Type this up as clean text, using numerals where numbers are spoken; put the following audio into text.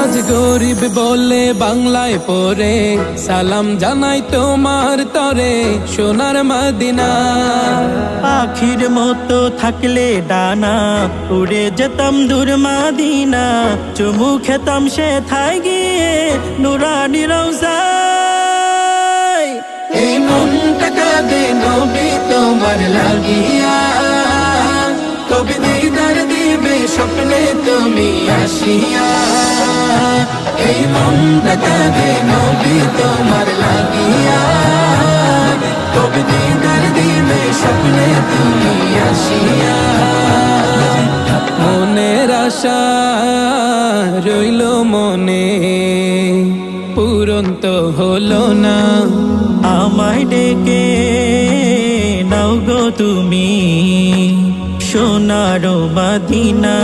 আজ গরিব বলে বাংলায় পড়ে সালাম জানাই তোমার তরে সোনার মদিনা। পাখির মতো থাকলে ডানা উড়ে যেতাম দূর মদিনা, চুমু খেতাম সে থাই গিয়ে নুরানি রওজায়। এই মনটা কাঁদে নবী তোমার লাগিয়া, কবে দিদার দিবে স্বপ্নে তুমি আসিয়া। এই মনটা কাঁদে নবী তোমার লাগিয়া, কবে দিদার দিবে স্বপ্নে তুমি আসিয়া। মনের আশা রইল মনে পূরণ তো হলো না, আমায় ডেকে নাও গো তুমি সোনার মদিনা।